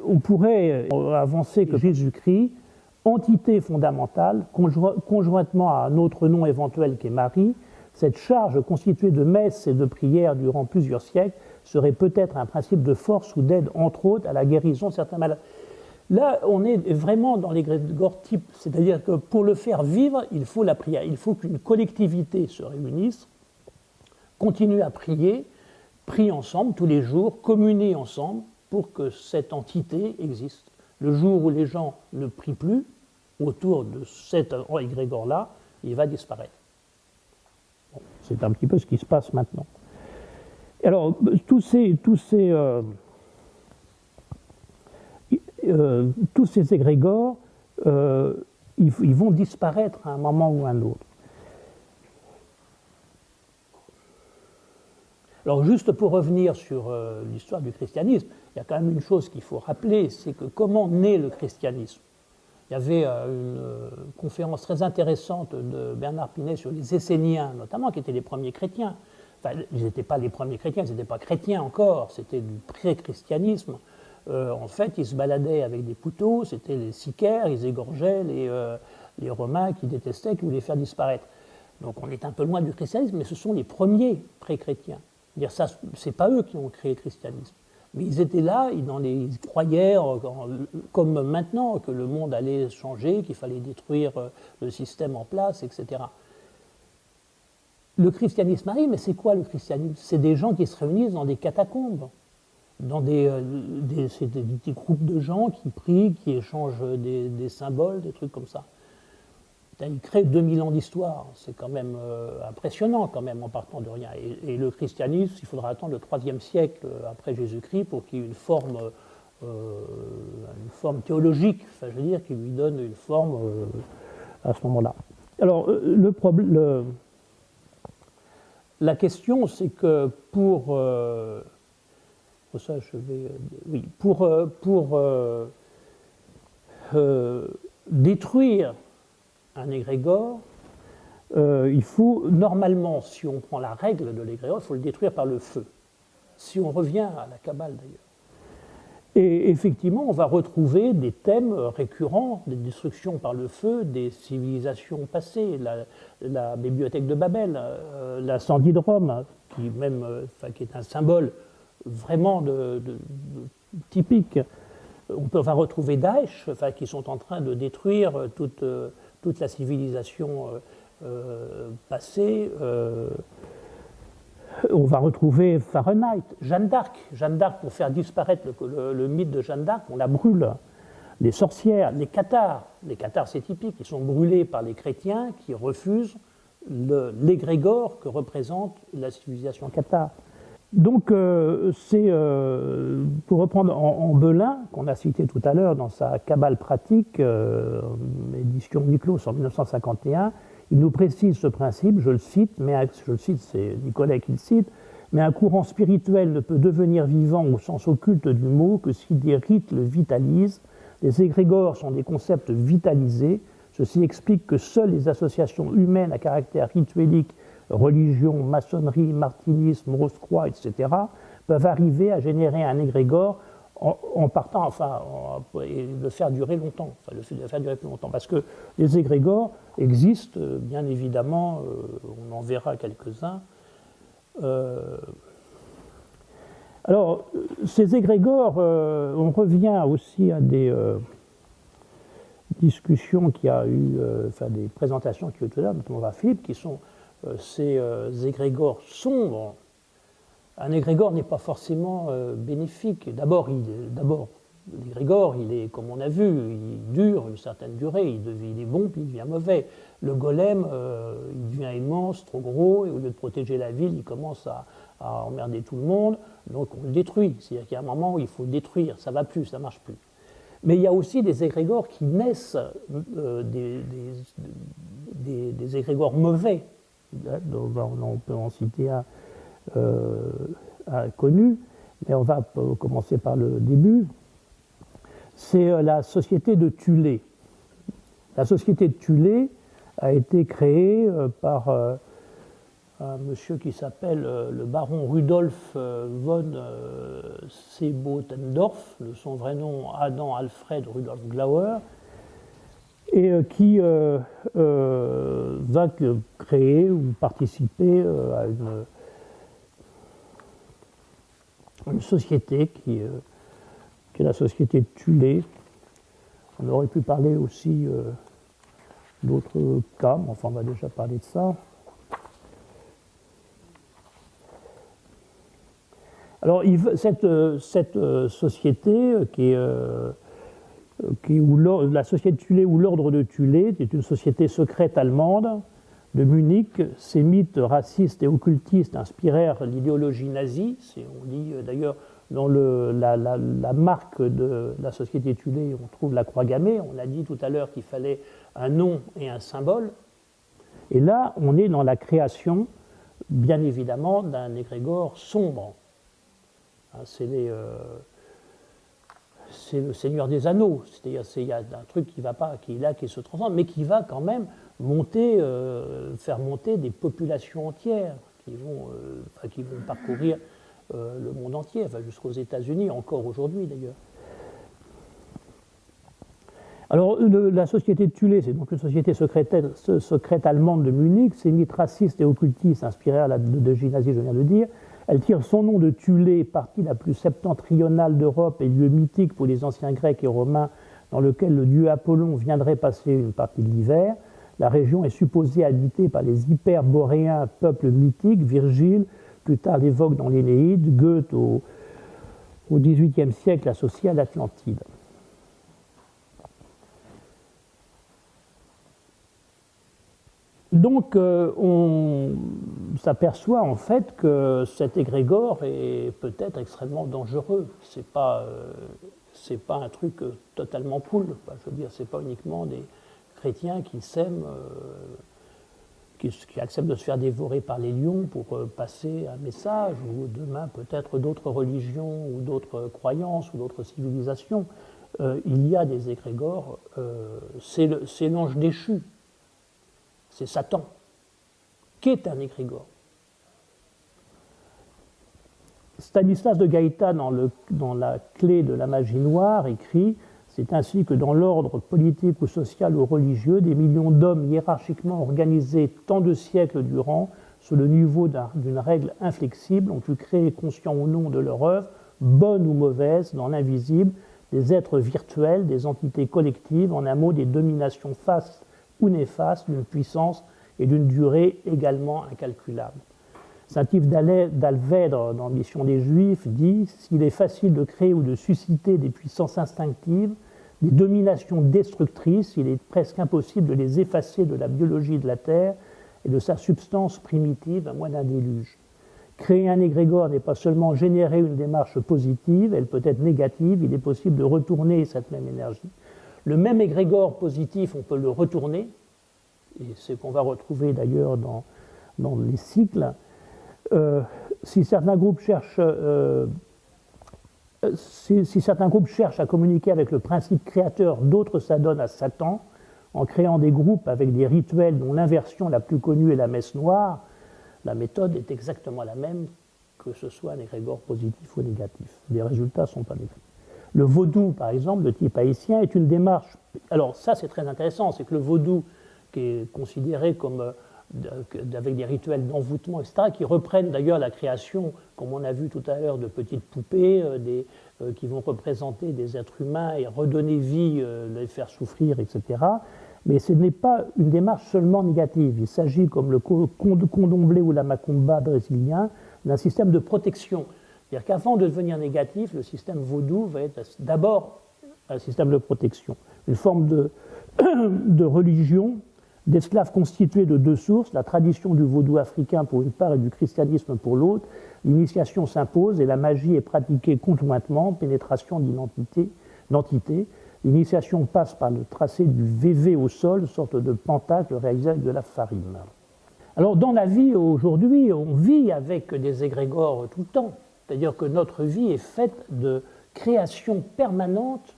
on pourrait avancer que Jésus-Christ, entité fondamentale, conjointement à un autre nom éventuel qui est Marie, cette charge constituée de messes et de prières durant plusieurs siècles serait peut-être un principe de force ou d'aide, entre autres, à la guérison de certains malades. Là, on est vraiment dans l'égrégore type, c'est-à-dire que pour le faire vivre, il faut la prière. Il faut qu'une collectivité se réunisse, continue à prier, prie ensemble tous les jours, communie ensemble pour que cette entité existe. Le jour où les gens ne prient plus autour de cet égrégore-là, il va disparaître. Bon, c'est un petit peu ce qui se passe maintenant. Alors, tous ces égrégores, ils vont disparaître à un moment ou à un autre. Alors, juste pour revenir sur l'histoire du christianisme, il y a quand même une chose qu'il faut rappeler, c'est que comment naît le christianisme? Il y avait une conférence très intéressante de Bernard Pinet sur les Esséniens, notamment, qui étaient les premiers chrétiens. Enfin, ils n'étaient pas les premiers chrétiens, ils n'étaient pas chrétiens encore, c'était du pré-christianisme. En fait, ils se baladaient avec des couteaux, c'était les sicaires, ils égorgeaient les Romains qui détestaient, qui voulaient faire disparaître. Donc on est un peu loin du christianisme, mais ce sont les premiers pré-chrétiens. Ce n'est pas eux qui ont créé le christianisme. Mais ils étaient là, ils croyaient, comme maintenant, que le monde allait changer, qu'il fallait détruire le système en place, etc. Le christianisme arrive, mais c'est quoi le christianisme? C'est des gens qui se réunissent dans des catacombes, dans des groupes de gens qui prient, qui échangent des symboles, des trucs comme ça. Il crée 2000 ans d'histoire, c'est quand même impressionnant quand même en partant de rien. Et le christianisme, il faudra attendre le IIIe siècle après Jésus-Christ pour qu'il y ait une forme théologique, enfin, je veux dire, qui lui donne une forme à ce moment-là. Alors, la question, c'est que pour détruire un égrégore, il faut, normalement, si on prend la règle de l'égrégore, il faut le détruire par le feu. Si on revient à la Kabbale, d'ailleurs. Et effectivement, on va retrouver des thèmes récurrents, des destructions par le feu, des civilisations passées, la bibliothèque de Babel, l'incendie de Rome, qui est un symbole vraiment typique. On va retrouver Daesh, qui sont en train de détruire toute la civilisation passée. On va retrouver Fahrenheit, Jeanne d'Arc. Jeanne d'Arc, pour faire disparaître le mythe de Jeanne d'Arc, on la brûle. Les sorcières, les cathares c'est typique, ils sont brûlés par les chrétiens qui refusent l'égrégore que représente la civilisation cathare. Donc, c'est, pour reprendre en Belin, qu'on a cité tout à l'heure dans sa Kabbale pratique, édition Miklos en 1951, il nous précise ce principe, je le cite, c'est Nicolet qui le cite, mais un courant spirituel ne peut devenir vivant au sens occulte du mot que si des rites le vitalisent. Les égrégores sont des concepts vitalisés. Ceci explique que seules les associations humaines à caractère rituelique, religion, maçonnerie, martinisme, rose-croix, etc., peuvent arriver à générer un égrégore en partant, et le faire durer longtemps, le faire durer plus longtemps, parce que les égrégores existent, bien évidemment, on en verra quelques-uns. Alors, ces égrégores, on revient aussi à des discussions qu'il y a eu, des présentations qu'il y a eu tout à l'heure, notamment par Philippe, qui sont ces égrégores sombres. Un égrégore n'est pas forcément bénéfique. D'abord, l'égrégore, il est, comme on a vu, il dure une certaine durée, il est bon puis il devient mauvais. Le golem, il devient immense, trop gros, et au lieu de protéger la ville, il commence à emmerder tout le monde, donc on le détruit. C'est-à-dire qu'il y a un moment où il faut le détruire, ça ne va plus, ça ne marche plus. Mais il y a aussi des égrégores qui naissent, des égrégores mauvais. On peut en citer un connu, mais on va commencer par le début. C'est la société de Thulé. La société de Thulé a été créée par un monsieur qui s'appelle le baron Rudolf von Sebottendorf, de son vrai nom Adam Alfred Rudolf Glauer, et qui va créer ou participer à une société qui est la société de Thulé. On aurait pu parler aussi d'autres cas, mais enfin on va déjà parler de ça. Alors cette société qui est la société de Thulé ou l'ordre de Thulé est une société secrète allemande de Munich. Ces mythes racistes et occultistes inspirèrent l'idéologie nazie. On dit d'ailleurs dans la marque de la société Thulé, on trouve la croix gammée. On a dit tout à l'heure qu'il fallait un nom et un symbole. Et là, on est dans la création, bien évidemment, d'un égrégore sombre. C'est le Seigneur des Anneaux, c'est-à-dire il y a un truc qui va pas, qui est là, qui se transforme, mais qui va quand même monter, faire monter des populations entières qui vont parcourir le monde entier, enfin, jusqu'aux États-Unis, encore aujourd'hui d'ailleurs. Alors la société de Thulé, c'est donc une société secrète allemande de Munich, ces mythes racistes et occultistes inspirés à la idéologie nazie, je viens de le dire. Elle tire son nom de Thulé, partie la plus septentrionale d'Europe et lieu mythique pour les anciens Grecs et Romains, dans lequel le dieu Apollon viendrait passer une partie de l'hiver. La région est supposée habitée par les hyperboréens, peuples mythiques. Virgile, plus tard, l'évoque dans l'Énéide, Goethe, au XVIIIe siècle, associé à l'Atlantide. Donc, on s'aperçoit en fait que cet égrégore est peut-être extrêmement dangereux. C'est pas un truc totalement cool. Je veux dire, c'est pas uniquement des chrétiens qui s'aiment, qui acceptent de se faire dévorer par les lions pour passer un message, ou demain peut-être d'autres religions ou d'autres croyances ou d'autres civilisations. Il y a des égrégores. C'est l'ange déchu. C'est Satan, qui est un égrégore. Stanislas de Gaïta, dans la clé de la magie noire, écrit « C'est ainsi que dans l'ordre politique ou social ou religieux, des millions d'hommes hiérarchiquement organisés tant de siècles durant, sous le niveau d'une règle inflexible, ont pu créer, conscients ou non de leur œuvre, bonne ou mauvaise, dans l'invisible, des êtres virtuels, des entités collectives, en un mot, des dominations fastes ou néfaste, d'une puissance et d'une durée également incalculable. Saint Yves d'Alvèdre, dans Mission des Juifs, dit « S'il est facile de créer ou de susciter des puissances instinctives, des dominations destructrices, il est presque impossible de les effacer de la biologie de la Terre et de sa substance primitive, à moins d'un déluge. Créer un égrégore n'est pas seulement générer une démarche positive, elle peut être négative, il est possible de retourner cette même énergie. Le même égrégore positif, on peut le retourner, et c'est ce qu'on va retrouver d'ailleurs dans les cycles. Si certains groupes cherchent à communiquer avec le principe créateur, d'autres s'adonnent à Satan, en créant des groupes avec des rituels dont l'inversion la plus connue est la messe noire. La méthode est exactement la même, que ce soit un égrégore positif ou négatif. Les résultats ne sont pas négatifs. Le vaudou, par exemple, de type haïtien, est une démarche... Alors ça, c'est très intéressant, c'est que le vaudou, qui est considéré comme avec des rituels d'envoûtement, etc., qui reprennent d'ailleurs la création, comme on a vu tout à l'heure, de petites poupées qui vont représenter des êtres humains et redonner vie, les faire souffrir, etc. Mais ce n'est pas une démarche seulement négative. Il s'agit, comme le condomblé ou la macumba brésilien, d'un système de protection. C'est-à-dire qu'avant de devenir négatif, le système vaudou va être d'abord un système de protection, une forme de religion d'esclaves constitués de deux sources, la tradition du vaudou africain pour une part et du christianisme pour l'autre. L'initiation s'impose et la magie est pratiquée conjointement, pénétration d'entités. L'initiation passe par le tracé du VV au sol, sorte de pentacle réalisé avec de la farine. Alors dans la vie aujourd'hui, on vit avec des égrégores tout le temps. C'est-à-dire que notre vie est faite de création permanente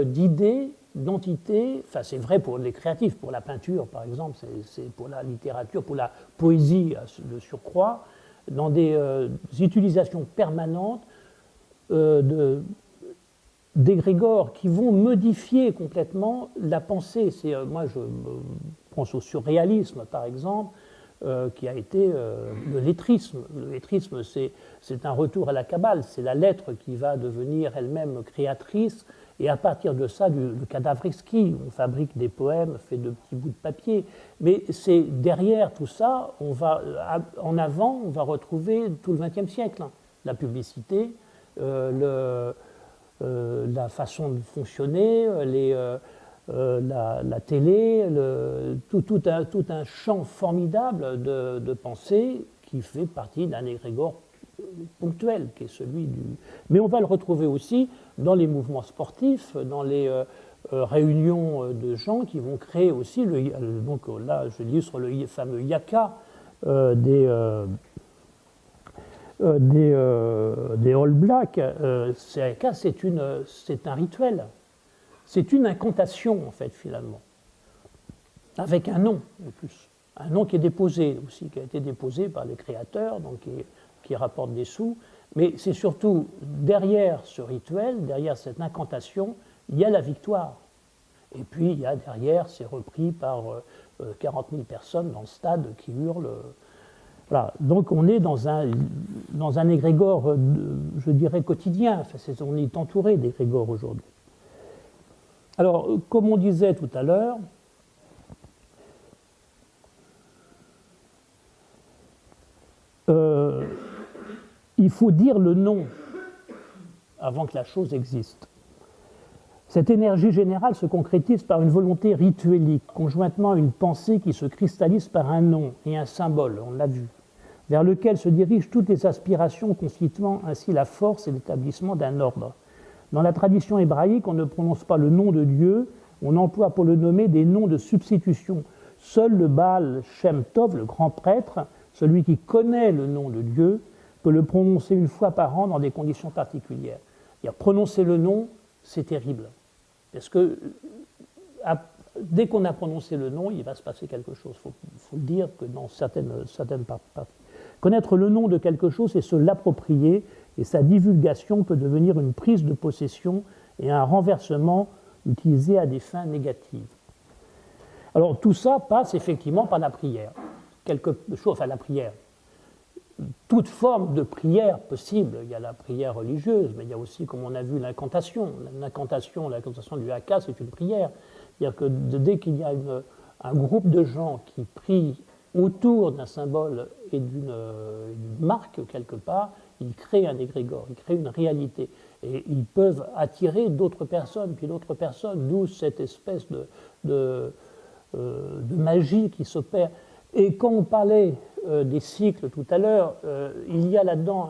d'idées d'entités, enfin c'est vrai pour les créatifs, pour la peinture par exemple, c'est pour la littérature, pour la poésie de surcroît, dans des utilisations permanentes d'égrégores qui vont modifier complètement la pensée. Moi je pense au surréalisme par exemple, qui a été le lettrisme. Le lettrisme, c'est un retour à la Kabbale, c'est la lettre qui va devenir elle-même créatrice, et à partir de ça, le cadavreski, on fabrique des poèmes faits de petits bouts de papier. Mais c'est derrière tout ça, en avant, on va retrouver tout le XXe siècle. La publicité, la façon de fonctionner, la télé, tout un champ formidable de pensée qui fait partie d'un égrégore ponctuel, qui est celui du... Mais on va le retrouver aussi dans les mouvements sportifs, dans les réunions de gens qui vont créer aussi, donc là je illustre le fameux yaka des All Blacks. C'est un rituel. C'est une incantation, en fait, finalement, avec un nom, en plus. Un nom qui est déposé aussi, qui a été déposé par les créateurs, donc qui rapporte des sous. Mais c'est surtout, derrière ce rituel, derrière cette incantation, il y a la victoire. Et puis, il y a derrière, c'est repris par 40 000 personnes dans le stade qui hurlent. Voilà. Donc, on est dans un égrégore, je dirais, quotidien. Enfin, on est entouré d'égrégores aujourd'hui. Alors, comme on disait tout à l'heure, il faut dire le nom avant que la chose existe. Cette énergie générale se concrétise par une volonté rituelique, conjointement à une pensée qui se cristallise par un nom et un symbole, on l'a vu, vers lequel se dirigent toutes les aspirations constituant ainsi la force et l'établissement d'un ordre. Dans la tradition hébraïque, on ne prononce pas le nom de Dieu, on emploie pour le nommer des noms de substitution. Seul le Baal Shem Tov, le grand prêtre, celui qui connaît le nom de Dieu, peut le prononcer une fois par an dans des conditions particulières. Prononcer le nom, c'est terrible. Parce que dès qu'on a prononcé le nom, il va se passer quelque chose. Il faut le dire que dans certaines parties. Connaître le nom de quelque chose et se l'approprier, et sa divulgation peut devenir une prise de possession et un renversement utilisé à des fins négatives. Alors tout ça passe effectivement par la prière. La prière. Toute forme de prière possible. Il y a la prière religieuse, mais il y a aussi, comme on a vu, l'incantation. L'incantation du haka, c'est une prière. C'est-à-dire que dès qu'il y a un groupe de gens qui prient autour d'un symbole et d'une marque quelque part, ils créent un égrégore, ils créent une réalité. Et ils peuvent attirer d'autres personnes, puis d'autres personnes, d'où cette espèce de magie qui s'opère. Et quand on parlait des cycles tout à l'heure, il y a là-dedans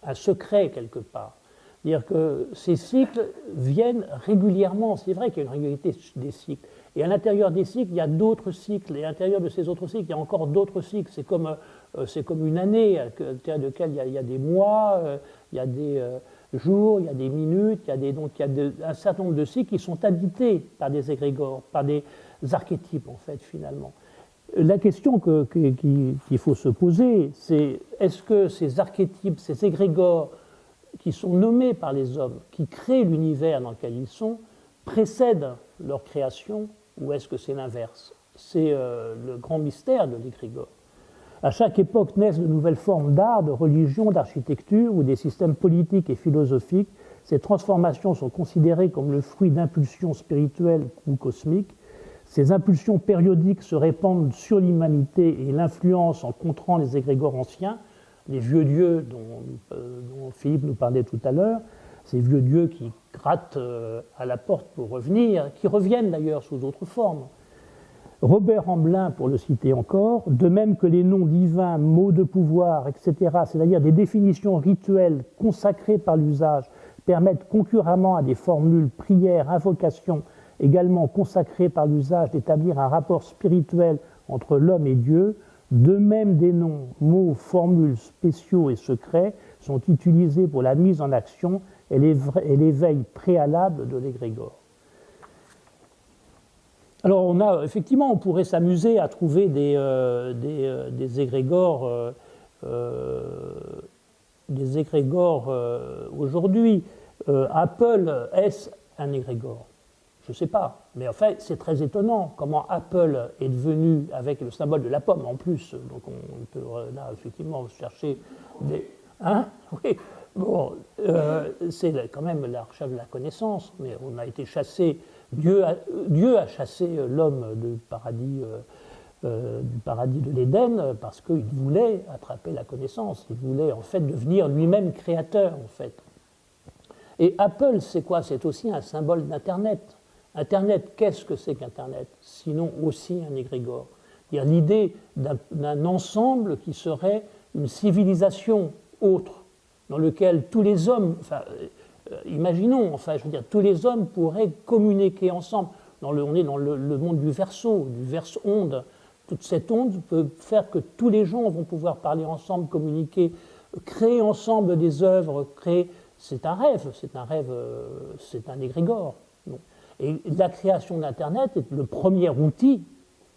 un secret quelque part. C'est-à-dire que ces cycles viennent régulièrement. C'est vrai qu'il y a une régularité des cycles. Et à l'intérieur des cycles, il y a d'autres cycles. Et à l'intérieur de ces autres cycles, il y a encore d'autres cycles. C'est comme une année à l'intérieur de laquelle il y a des mois, il y a des jours, il y a des minutes, il y a un certain nombre de cycles qui sont habités par des égrégores, par des archétypes, en fait, finalement. La question qu'il faut se poser, c'est est-ce que ces archétypes, ces égrégores qui sont nommés par les hommes, qui créent l'univers dans lequel ils sont, précèdent leur création, ou est-ce que c'est l'inverse? C'est le grand mystère de l'égrégore. À chaque époque naissent de nouvelles formes d'art, de religion, d'architecture ou des systèmes politiques et philosophiques. Ces transformations sont considérées comme le fruit d'impulsions spirituelles ou cosmiques. Ces impulsions périodiques se répandent sur l'humanité et l'influencent en contrant les égrégores anciens, les vieux dieux dont Philippe nous parlait tout à l'heure, ces vieux dieux qui grattent à la porte pour revenir, qui reviennent d'ailleurs sous d'autres formes. Robert Amblin, pour le citer encore, de même que les noms divins, mots de pouvoir, etc., c'est-à-dire des définitions rituelles consacrées par l'usage, permettent concurremment à des formules, prières, invocations, également consacrées par l'usage, d'établir un rapport spirituel entre l'homme et Dieu. De même, des noms, mots, formules spéciaux et secrets sont utilisés pour la mise en action et l'éveil préalable de l'égrégore. Alors, effectivement, on pourrait s'amuser à trouver des égrégores, aujourd'hui. Apple, est-ce un égrégore? Je ne sais pas, mais en fait, c'est très étonnant comment Apple est devenu, avec le symbole de la pomme en plus, donc on peut là effectivement chercher des... Hein? Oui, bon, c'est quand même la recherche de la connaissance, mais on a été chassé, Dieu a chassé l'homme du paradis de l'Éden parce qu'il voulait attraper la connaissance, il voulait en fait devenir lui-même créateur en fait. Et Apple, c'est quoi? C'est aussi un symbole d'Internet. Internet, qu'est-ce que c'est qu'Internet? Sinon aussi un égrégore. C'est-à-dire l'idée d'un ensemble qui serait une civilisation autre, dans lequel tous les hommes, enfin, imaginons, enfin, je veux dire, tous les hommes pourraient communiquer ensemble. On est dans le monde du verse-onde. Toute cette onde peut faire que tous les gens vont pouvoir parler ensemble, communiquer, créer ensemble des œuvres, créer. C'est un rêve, c'est un égrégore. Et la création d'Internet est le premier outil,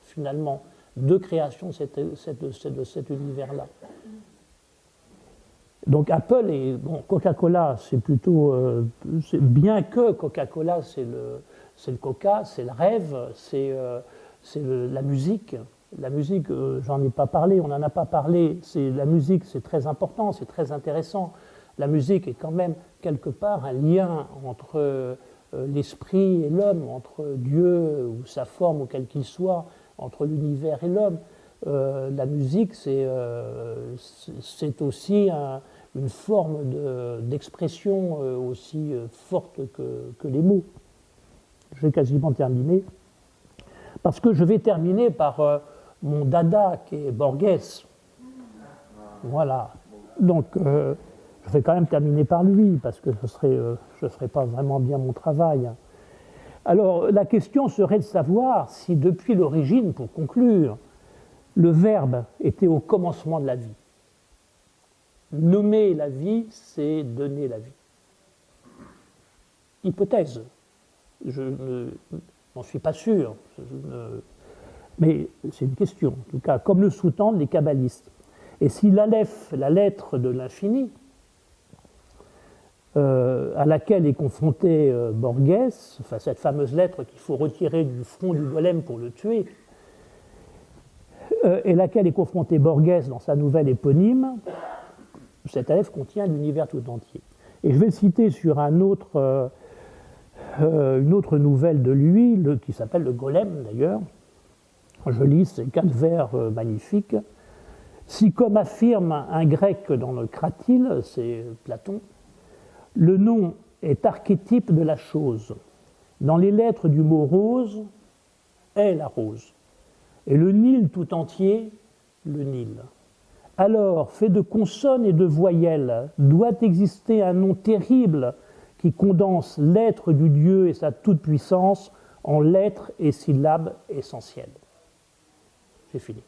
finalement, de création de cet univers-là. Donc Apple et Coca-Cola, c'est plutôt... bien que Coca-Cola, c'est le coca, c'est le rêve, c'est la musique. La musique, j'en ai pas parlé, on n'en a pas parlé. La musique, c'est très important, c'est très intéressant. La musique est quand même quelque part un lien entre l'esprit et l'homme, entre Dieu ou sa forme, ou quel qu'il soit, entre l'univers et l'homme. La musique, c'est aussi une forme d'expression aussi forte que les mots. Je vais quasiment terminer, parce que je vais terminer par mon dada qui est Borges. Voilà. Donc, je vais quand même terminer par lui, parce que je ne ferai pas vraiment bien mon travail. Alors, la question serait de savoir si, depuis l'origine, pour conclure, le verbe était au commencement de la vie. Nommer la vie, c'est donner la vie. Hypothèse. Je n'en suis pas sûr, mais c'est une question, en tout cas, comme le sous-tendent les kabbalistes. Et si l'aleph, la lettre de l'infini, à laquelle est confronté Borges, enfin cette fameuse lettre qu'il faut retirer du front du golem pour le tuer, et laquelle est confronté Borges dans sa nouvelle éponyme, cette aleph contient l'univers tout entier. Et je vais le citer sur une autre nouvelle de lui, qui s'appelle le Golem d'ailleurs. Je lis ces 4 vers magnifiques. Si, comme affirme un grec dans le Cratyle, c'est Platon, le nom est archétype de la chose. Dans les lettres du mot rose est la rose. Et le Nil tout entier, le Nil. Alors, fait de consonnes et de voyelles, doit exister un nom terrible qui condense l'être du Dieu et sa toute-puissance en lettres et syllabes essentielles. J'ai fini.